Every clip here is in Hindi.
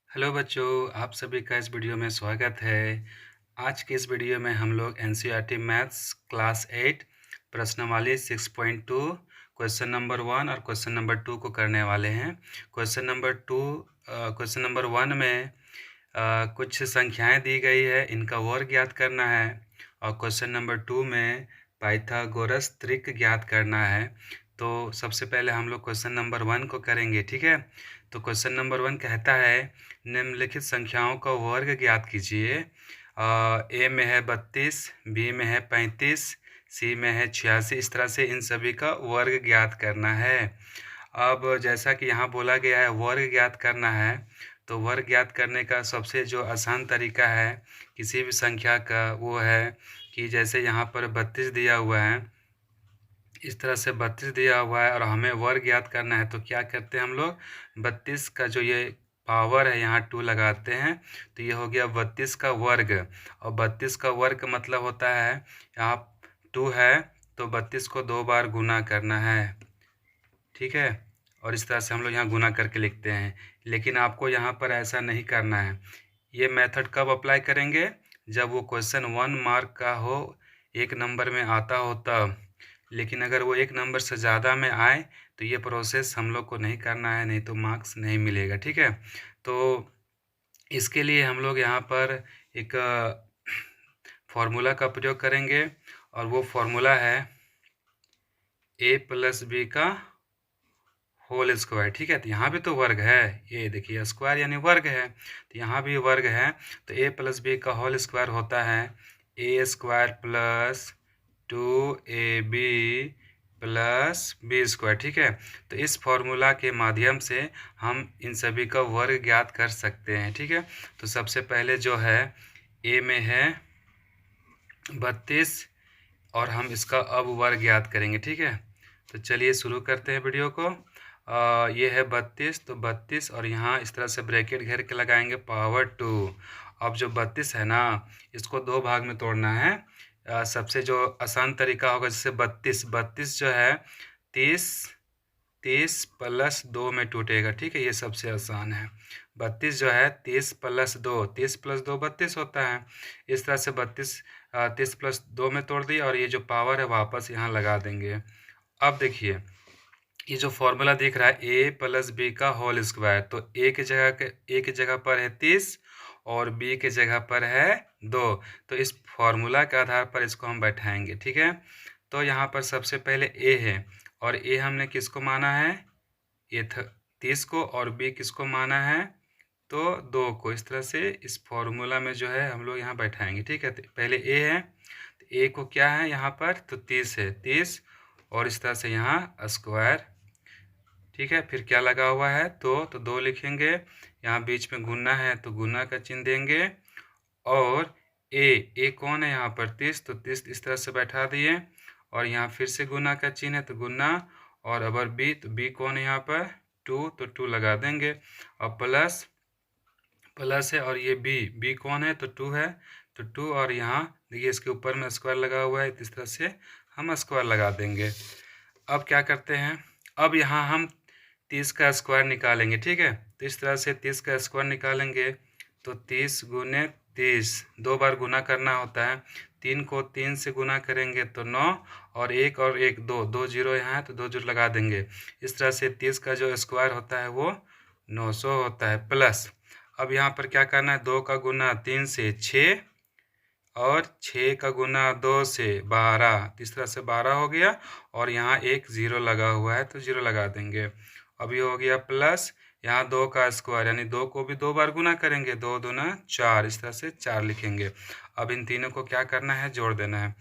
हेलो बच्चों, आप सभी का इस वीडियो में स्वागत है। आज के इस वीडियो में हम लोग एनसीईआरटी मैथ्स क्लास 8 प्रश्नावली 6.2 क्वेश्चन नंबर 1 और क्वेश्चन नंबर 2 को करने वाले हैं। क्वेश्चन नंबर 1 में कुछ संख्याएं दी गई है, इनका वर्ग ज्ञात करना है। और क्वेश्चन नंबर 2 में पाइथागोरस त्रिक ज्ञात करना है। तो सबसे पहले हम लोग क्वेश्चन नंबर 1 को करेंगे, ठीक है। तो क्वेश्चन नंबर 1 कहता है निम्नलिखित संख्याओं का वर्ग ज्ञात कीजिए। ए में है 32, बी में है 35, सी में है 86। इस तरह से इन सभी का वर्ग ज्ञात करना है। अब जैसा कि यहाँ बोला गया है वर्ग ज्ञात करना है, तो वर्ग ज्ञात करने का सबसे जो आसान तरीका है किसी भी संख्या का, वो है कि जैसे यहाँ पर 32 दिया हुआ है, इस तरह से 32 दिया हुआ है और हमें वर्ग ज्ञात करना है। तो क्या करते हैं हम लोग, 32 का जो ये पावर है यहाँ 2 लगाते हैं, तो ये हो गया 32 का वर्ग। और 32 का वर्ग का मतलब होता है यहाँ 2 है तो 32 को 2 बार गुना करना है, ठीक है। और इस तरह से हम लोग यहाँ गुना करके लिखते हैं, लेकिन आपको यहाँ पर ऐसा नहीं करना है। ये मेथड कब अप्लाई करेंगे, जब वो क्वेश्चन 1 मार्क का हो, 1 नंबर में आता हो तब। लेकिन अगर वो 1 नंबर से ज़्यादा में आए तो ये प्रोसेस हम लोग को नहीं करना है, नहीं तो मार्क्स नहीं मिलेगा, ठीक है। तो इसके लिए हम लोग यहाँ पर एक फॉर्मूला का प्रयोग करेंगे और वो फॉर्मूला है a+b का होल स्क्वायर, ठीक है। तो यहाँ भी तो वर्ग है, ये देखिए स्क्वायर यानी वर्ग है, तो यहाँ भी वर्ग है। तो a+b का होल स्क्वायर होता है a² plus 2ab plus B square, ठीक है। तो इस फॉर्मूला के माध्यम से हम इन सभी का वर्ग ज्ञात कर सकते हैं, ठीक है। तो सबसे पहले जो है a में है 32 और हम इसका अब वर्ग ज्ञात करेंगे, ठीक है। तो चलिए शुरू करते हैं वीडियो को। ये है 32, तो 32 और यहाँ इस तरह से ब्रैकेट घेर के लगाएंगे पावर 2। अब जो 32 है ना, इसको 2 भाग में तोड़ना है। सबसे जो आसान तरीका होगा, जैसे 32 जो है 30 प्लस 2 में टूटेगा, ठीक है। ये सबसे आसान है। 32 जो है 30 प्लस 2, 30 प्लस 2 32 होता है। इस तरह से 30 प्लस 2 में तोड़ दिया और ये जो पावर है वापस यहाँ लगा देंगे। अब देखिए ये जो फॉर्मूला दिख रहा है a+b का होल स्क्वायर, तो a की जगह पर है 30 और b की जगह पर है 2। तो इस फॉर्मूला के आधार पर इसको हम बैठाएंगे, ठीक है। तो यहाँ पर सबसे पहले a है और a हमने किसको माना है, ये 30 को, और b किसको माना है, तो 2 को। इस तरह से इस फॉर्मूला में जो है हम लोग यहाँ बैठाएंगे, ठीक है। तो पहले a है, तो a को क्या है यहाँ पर, तो 30 है, 30 और इस तरह से यहाँ स्क्वायर, ठीक है। फिर क्या लगा हुआ है, तो 2 लिखेंगे, यहाँ बीच में गुना है तो गुना का चिन्ह देंगे। और a कौन है यहाँ पर, 30, तो 30 इस तरह से बैठा दिए और यहाँ फिर से गुना का चिन्ह है तो गुना। और अगर b, तो b कौन है यहाँ पर, 2, तो 2 लगा देंगे। और प्लस है, और ये b कौन है, तो 2 है, तो 2 और यहाँ देखिए इसके ऊपर में स्क्वायर लगा हुआ है, इस तरह से हम स्क्वायर लगा देंगे। अब क्या करते हैं, अब यहाँ हम 30 का स्क्वायर निकालेंगे, ठीक है। तो इस तरह से 30 का स्क्वायर निकालेंगे, तो 30 गुने 30, 2 बार गुना करना होता है। 3 को 3 से गुना करेंगे तो 9 और 1 और 1 2, 2 जीरो यहाँ है तो 2 जीरो लगा देंगे। इस तरह से 30 का जो स्क्वायर होता है वो 900 होता है। प्लस अब यहाँ पर क्या करना है, 2 का गुना 3 से 6 और 6 का गुना 2 से 12, इस तरह से 12 हो गया। और यहाँ एक ज़ीरो लगा हुआ है तो ज़ीरो लगा देंगे। अभी हो गया प्लस यहाँ 2 का स्क्वायर, यानी 2 को भी 2 बार गुना करेंगे, 2 दूना 4, इस तरह से 4 लिखेंगे। अब इन तीनों को क्या करना है, जोड़ देना है।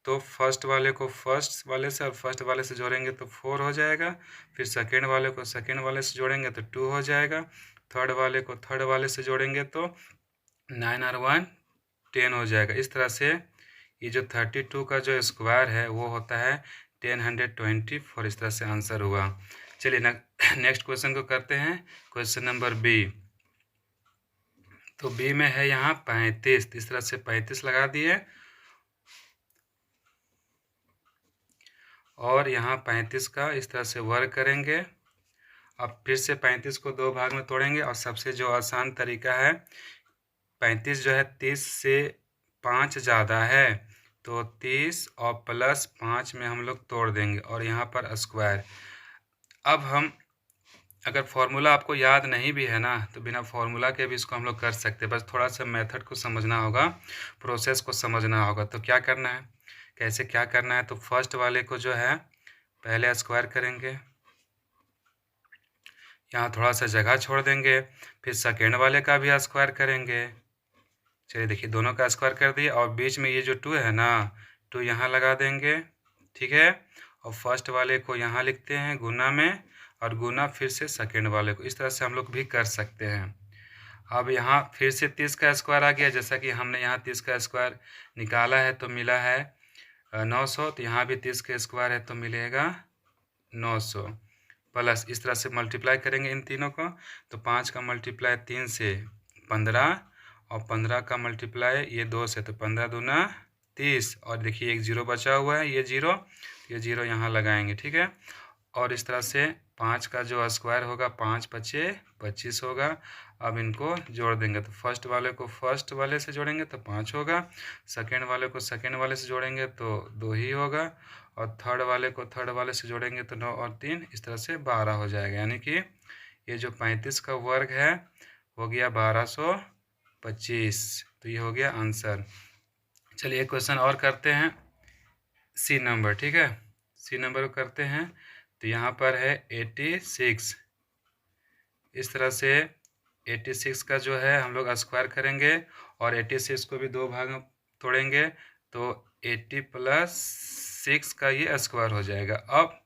तो फर्स्ट वाले को फर्स्ट वाले से और फर्स्ट वाले से जोड़ेंगे तो 4 हो जाएगा। फिर सेकेंड वाले को सेकेंड वाले से जोड़ेंगे तो 2 हो जाएगा। थर्ड वाले को थर्ड वाले से जोड़ेंगे तो 9 और 1 10 हो जाएगा। इस तरह से ये जो 32 का जो स्क्वायर है वो होता है 1024। इस तरह से आंसर हुआ। चलिए नेक्स्ट क्वेश्चन को करते हैं, क्वेश्चन नंबर बी। तो बी में है यहाँ 35, इस तरह से 35 लगा दिए और यहाँ 35 का इस तरह से वर्ग करेंगे अब फिर से 35 को 2 भाग में तोड़ेंगे और सबसे जो आसान तरीका है, 35 जो है 30 से 5 ज़्यादा है तो 30 और प्लस 5 में हम लोग तोड़ देंगे और यहाँ पर स्क्वायर। अब हम अगर फॉर्मूला आपको याद नहीं भी है ना तो बिना फॉर्मूला के भी इसको हम लोग कर सकते हैं, बस थोड़ा सा मेथड को समझना होगा, प्रोसेस को समझना होगा। तो क्या करना है, कैसे क्या करना है, तो फर्स्ट वाले को जो है पहले स्क्वायर करेंगे, यहाँ थोड़ा सा जगह छोड़ देंगे, फिर सेकेंड वाले का भी स्क्वायर करेंगे। चलिए देखिए दोनों का स्क्वायर कर दिए और बीच में ये जो 2 है ना, 2 यहाँ लगा देंगे, ठीक है। और फर्स्ट वाले को यहाँ लिखते हैं गुना में और गुना फिर से सेकेंड वाले को, इस तरह से हम लोग भी कर सकते हैं। अब यहाँ फिर से 30 का स्क्वायर आ गया, जैसा कि हमने यहाँ 30 का स्क्वायर निकाला है तो मिला है 900, तो यहाँ भी 30 का स्क्वायर है तो मिलेगा 900 प्लस, इस तरह से मल्टीप्लाई करेंगे इन तीनों को, तो 5 का मल्टीप्लाई 3 से 15 और 15 का मल्टीप्लाई ये 2 से, तो 15 दूना 30 और देखिए एक जीरो बचा हुआ है, ये जीरो यहाँ लगाएंगे, ठीक है। और इस तरह से 5 का जो स्क्वायर होगा 5 पचे 25 होगा। अब इनको जोड़ देंगे तो फर्स्ट वाले को फर्स्ट वाले से जोड़ेंगे तो 5 होगा, सेकेंड वाले को सेकेंड वाले से जोड़ेंगे तो 2 ही होगा और थर्ड वाले को थर्ड वाले से जोड़ेंगे तो 9 और 3, इस तरह से 12 हो जाएगा। यानी कि ये जो 35 का वर्ग है हो गया 1225, तो ये हो गया आंसर। चलिए एक क्वेश्चन और करते हैं, सी नंबर, ठीक है। सी नंबर को करते हैं तो यहाँ पर है 86, इस तरह से 86 का जो है हम लोग स्क्वायर करेंगे और 86 को भी 2 भाग में तोड़ेंगे तो 80 प्लस 6 का ये स्क्वायर हो जाएगा। अब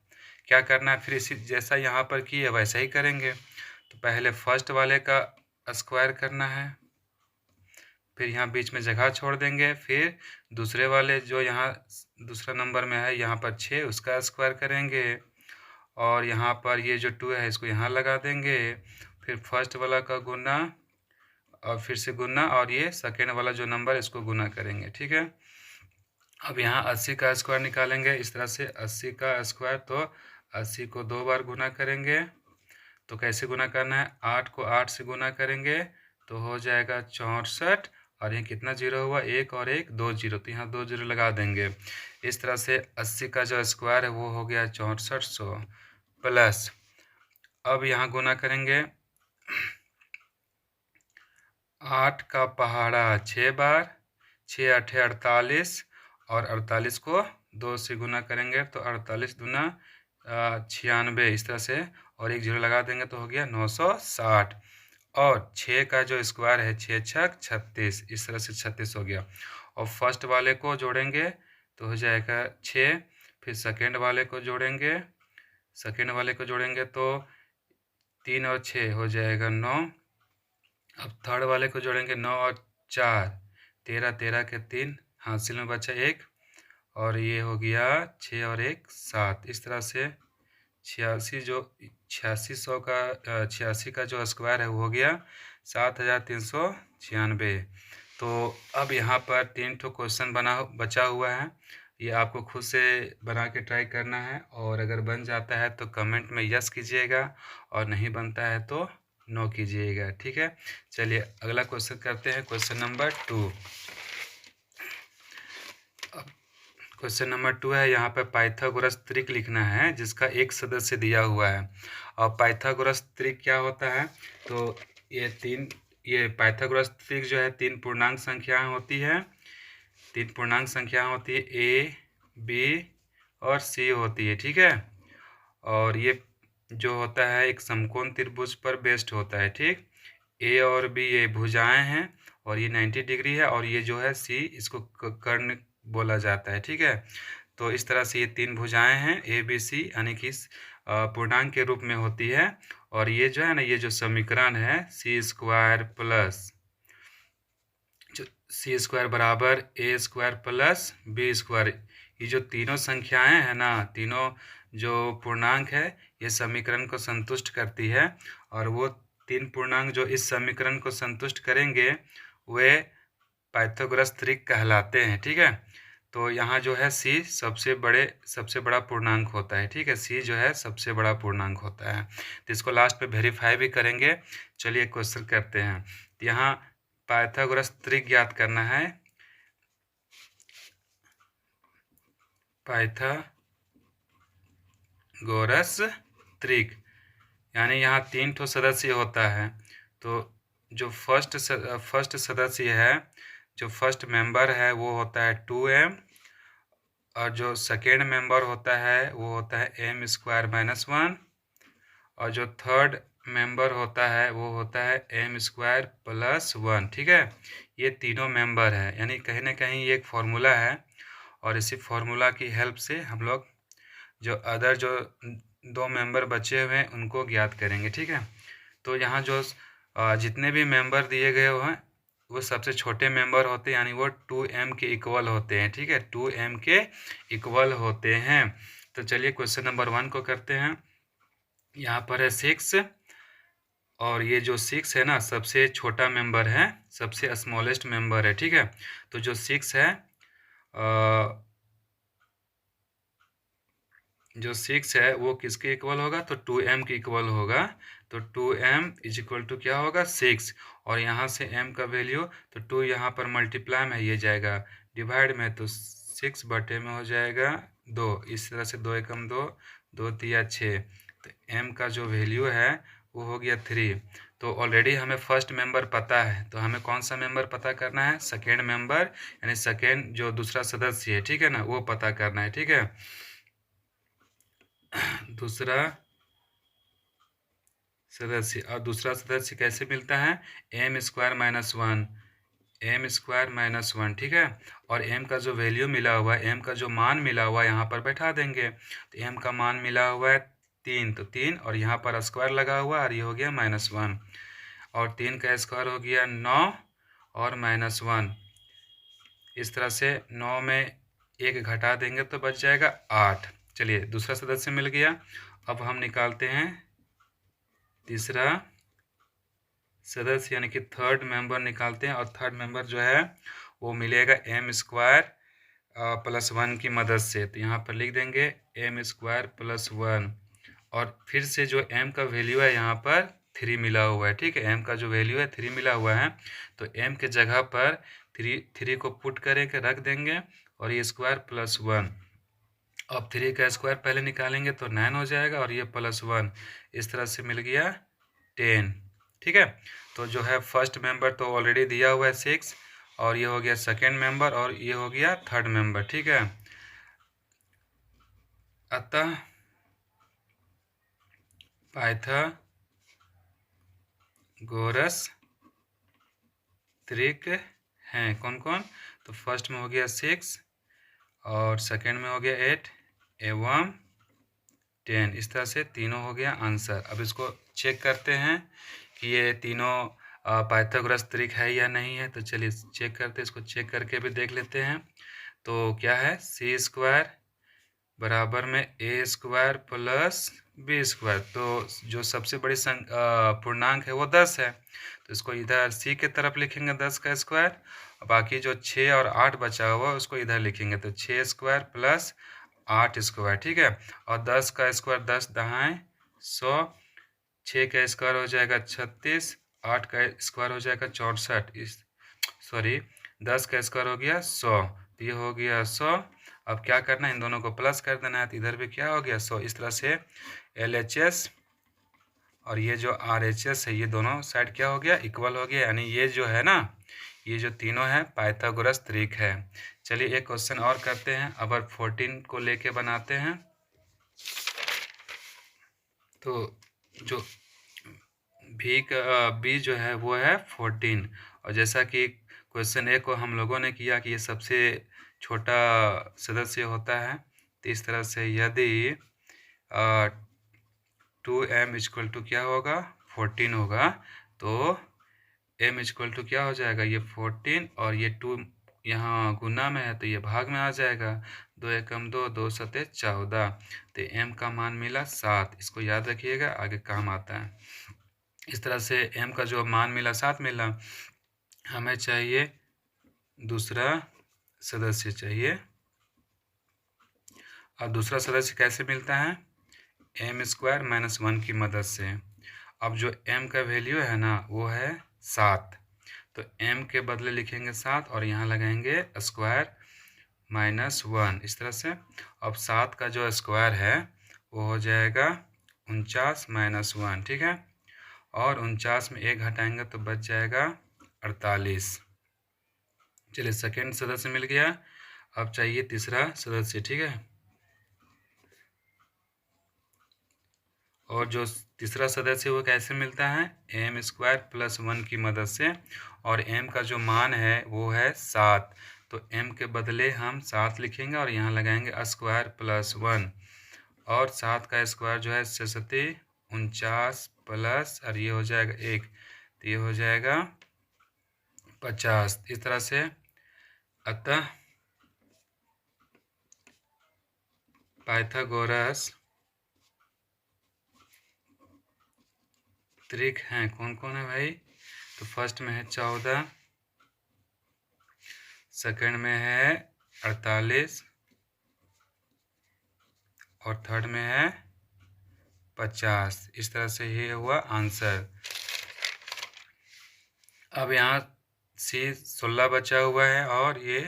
क्या करना है, फिर इसी जैसा यहाँ पर किए वैसा ही करेंगे। तो पहले फर्स्ट वाले का स्क्वायर करना है, फिर यहाँ बीच में जगह छोड़ देंगे, फिर दूसरे वाले जो यहाँ दूसरा नंबर में है यहाँ पर 6 उसका स्क्वायर करेंगे और यहाँ पर ये जो 2 है इसको यहाँ लगा देंगे, फिर फर्स्ट वाला का गुना और फिर से गुना और ये सेकेंड वाला जो नंबर इसको गुना करेंगे, ठीक है। अब यहाँ 80 का स्क्वायर निकालेंगे, इस तरह से 80 का स्क्वायर, तो 80 को 2 बार गुना करेंगे। तो कैसे गुना करना है, 8 को 8 से गुना करेंगे तो हो जाएगा 64 और ये कितना जीरो हुआ, 1 और 1 2 जीरो, तो यहाँ 2 जीरो लगा देंगे। इस तरह से 80 का जो स्क्वायर है वो हो गया 6400 प्लस, अब यहाँ गुना करेंगे 8 का पहाड़ा 6 बार, 6 8 48 और 48 को 2 से गुना करेंगे तो 48 दूना 96, इस तरह से और 1 जीरो लगा देंगे तो हो गया 960 और 6 का जो स्क्वायर है 6 छक 36, इस तरह से 36 हो गया। और फर्स्ट वाले को जोड़ेंगे तो हो जाएगा 6, फिर सेकेंड वाले को जोड़ेंगे, सेकेंड वाले को जोड़ेंगे तो 3 और 6 हो जाएगा 9, अब थर्ड वाले को जोड़ेंगे 9 और 4 13, 13 के 3 हासिल में बचा 1 और ये हो गया 6 और 1 7, इस तरह से 86 का जो स्क्वायर है वो हो गया 7396। तो अब यहाँ पर 3 ठो क्वेश्चन बचा हुआ है, ये आपको खुद से बना के ट्राई करना है और अगर बन जाता है तो कमेंट में यस कीजिएगा और नहीं बनता है तो नो कीजिएगा, ठीक है। चलिए अगला क्वेश्चन करते हैं, क्वेश्चन नंबर 2। क्वेश्चन नंबर 2 है, यहाँ पे पाइथागोरस त्रिक लिखना है जिसका एक सदस्य दिया हुआ है। और पाइथागोरस त्रिक क्या होता है, तो ये पाइथागोरस त्रिक जो है 3 पूर्णांक संख्याएं होती है, 3 पूर्णांक संख्याएं होती है, ए बी और सी होती है, ठीक है। और ये जो होता है एक समकोण त्रिभुज पर बेस्ड होता है, ठीक। ए और बी ये भुजाएं हैं और ये 90 डिग्री है और ये जो है सी इसको कर्ण बोला जाता है, ठीक है। तो इस तरह से ये 3 भुजाएं हैं ए बी सी, यानी कि पूर्णांक के रूप में होती है। और ये जो है ना, ये जो समीकरण है सी स्क्वायर प्लस सी स्क्वायर बराबर ए स्क्वायर प्लस बी स्क्वायर, ये जो तीनों संख्याएं हैं ना, तीनों जो पूर्णांक है ये समीकरण को संतुष्ट करती है और वो 3 पूर्णांक जो इस समीकरण को संतुष्ट करेंगे वे पाइथागोरस त्रिक कहलाते हैं, ठीक है। तो यहाँ जो है सी सबसे बड़ा पूर्णांक होता है, ठीक है। सी जो है सबसे बड़ा पूर्णांक होता है, तो इसको लास्ट पे वेरीफाई भी करेंगे। चलिए क्वेश्चन करते हैं। तो यहाँ पाइथागोरस त्रिक ज्ञात करना है। पाइथागोरस त्रिक यानी यहाँ 3 ठो सदस्य होता है। तो जो फर्स्ट सदस्य है, जो फर्स्ट मेंबर है वो होता है 2m, और जो सेकेंड मेंबर होता है वो होता है m स्क्वायर माइनस 1, और जो थर्ड मेंबर होता है वो होता है m स्क्वायर प्लस 1, ठीक है। ये तीनों मेंबर है, यानी कहीं ना कहीं ये एक फॉर्मूला है, और इसी फॉर्मूला की हेल्प से हम लोग जो अदर जो 2 मेंबर बचे हुए हैं उनको ज्ञात करेंगे, ठीक है। तो यहाँ जो जितने भी मेंबर दिए गए हैं वो सबसे छोटे मेंबर होते हैं, यानी वो 2m के इक्वल होते हैं, ठीक है। 2m के इक्वल होते हैं। तो चलिए क्वेश्चन नंबर 1 को करते हैं। यहाँ पर है 6, और ये जो 6 है ना सबसे छोटा मेंबर है, सबसे स्मॉलेस्ट मेंबर है, ठीक है। तो जो 6 है वो किसके इक्वल होगा, तो 2m के इक्वल होगा। तो 2m इज इक्वल टू क्या होगा 6, और यहाँ से m का वैल्यू, तो 2 यहाँ पर मल्टीप्लाई में ये जाएगा डिवाइड में, तो 6 बटे में हो जाएगा 2। इस तरह से 2 एकम 2, 2 तिया 6, तो m का जो वैल्यू है वो हो गया 3। तो ऑलरेडी हमें फर्स्ट मेंबर पता है, तो हमें कौन सा मेंबर पता करना है, सेकेंड मेंबर, यानी सेकेंड जो दूसरा सदस्य है, ठीक है ना, वो पता करना है, ठीक है। दूसरा सदस्य, और दूसरा सदस्य कैसे मिलता है, m square minus 1, m square minus 1, ठीक है। और m का जो वैल्यू मिला हुआ है, m का जो मान मिला हुआ है यहाँ पर बैठा देंगे। तो m का मान मिला हुआ है 3, तो 3, और यहाँ पर स्क्वायर लगा हुआ है, और ये हो गया -1, और 3 का स्क्वायर हो गया 9 और -1। इस तरह से 9 में 1 घटा देंगे तो बच जाएगा 8। चलिए दूसरा सदस्य मिल गया। अब हम निकालते हैं तीसरा सदस्य, यानी कि थर्ड मेंबर निकालते हैं, और थर्ड मेंबर जो है वो मिलेगा m स्क्वायर प्लस 1 की मदद से। तो यहाँ पर लिख देंगे m स्क्वायर प्लस 1, और फिर से जो m का वैल्यू है यहाँ पर 3 मिला हुआ है, ठीक है। m का जो वैल्यू है 3 मिला हुआ है, तो m के जगह पर 3 को पुट करके रख देंगे, और ये स्क्वायर प्लस 1। अब 3 का स्क्वायर पहले निकालेंगे तो 9 हो जाएगा, और ये प्लस 1, इस तरह से मिल गया 10, ठीक है। तो जो है फर्स्ट मेंबर तो ऑलरेडी दिया हुआ है 6, और ये हो गया सेकेंड मेंबर, और ये हो गया थर्ड मेंबर, ठीक है। अतः पाइथागोरस त्रिक हैं कौन कौन, तो फर्स्ट में हो गया 6, और सेकेंड में हो गया 8 एवं 10। इस तरह से तीनों हो गया आंसर। अब इसको चेक करते हैं कि ये तीनों पाइथागोरस त्रिक है या नहीं है। तो चलिए चेक करते हैं, इसको चेक करके भी देख लेते हैं। तो क्या है, सी स्क्वायर बराबर में ए स्क्वायर प्लस बी स्क्वायर। तो जो सबसे बड़ी पूर्णांक है वो 10 है, तो इसको इधर सी के तरफ लिखेंगे 10 का स्क्वायर, बाकी जो 6 और 8 बचा हुआ उसको इधर लिखेंगे, तो 6 स्क्वायर प्लस 8 स्क्वायर, ठीक है। और 10 का स्क्वायर 10 दहाई 100, 6 का स्क्वायर हो जाएगा 36, 8 का स्क्वायर हो जाएगा 64, सॉरी 10 का स्क्वायर हो गया 100, तो ये हो गया 100। अब क्या करना है, इन दोनों को प्लस कर देना है, तो इधर भी क्या हो गया 100। इस तरह से LHS और ये जो RHS है ये दोनों साइड क्या हो गया, इक्वल हो गया, यानी ये जो है ना, ये जो तीनों है पाइथागोरस त्रिक है। चलिए एक क्वेश्चन और करते हैं, अब 14 को लेके बनाते हैं। तो जो बी जो है वो है 14, और जैसा कि क्वेश्चन ए को हम लोगों ने किया कि ये सबसे छोटा सदस्य होता है, तो इस तरह से यदि 2m इक्वल टू क्या होगा 14 होगा, तो m इक्वल टू क्या हो जाएगा, ये 14, और ये 2 यहाँ गुना में है तो ये भाग में आ जाएगा, 2 एकम 2, 2 सते 14, तो m का मान मिला 7। इसको याद रखिएगा, आगे काम आता है। इस तरह से m का जो मान मिला 7 मिला, हमें चाहिए दूसरा सदस्य चाहिए और दूसरा सदस्य कैसे मिलता है, एम स्क्वायर माइनस 1 की मदद से। अब जो m का वैल्यू है ना वो है 7, तो m के बदले लिखेंगे 7 और यहाँ लगाएंगे स्क्वायर माइनस 1 इस तरह से। अब 7 का जो स्क्वायर है वो हो जाएगा 49 माइनस 1, ठीक है। और 49 में 1 घटाएंगे तो बच जाएगा 48। चलिए सेकेंड सदस्य मिल गया, अब चाहिए तीसरा सदस्य, ठीक है। और जो तीसरा सदस्य वो कैसे मिलता है, एम स्क्वायर प्लस 1 की मदद से। और m का जो मान है वो है 7, तो m के बदले हम 7 लिखेंगे और यहाँ लगाएंगे स्क्वायर प्लस 1। और 7 का स्क्वायर जो है 49 प्लस और ये हो जाएगा 1, तो ये हो जाएगा 50 इस तरह से। अतः पाइथागोरस त्रिक हैं, कौन कौन है भाई, तो फर्स्ट में है 14, सेकंड में है 48 और थर्ड में है 50। इस तरह से ये हुआ आंसर। अब यहाँ C 16 बचा हुआ है और ये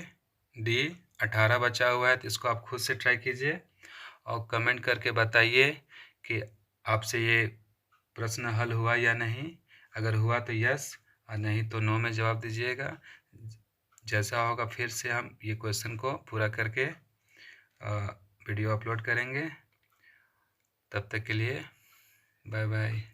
D 18 बचा हुआ है, तो इसको आप खुद से ट्राई कीजिए और कमेंट करके बताइए कि आपसे ये प्रश्न हल हुआ या नहीं। अगर हुआ तो यस और नहीं तो नो में जवाब दीजिएगा। जैसा होगा फिर से हम ये क्वेश्चन को पूरा करके वीडियो अपलोड करेंगे। तब तक के लिए बाय बाय।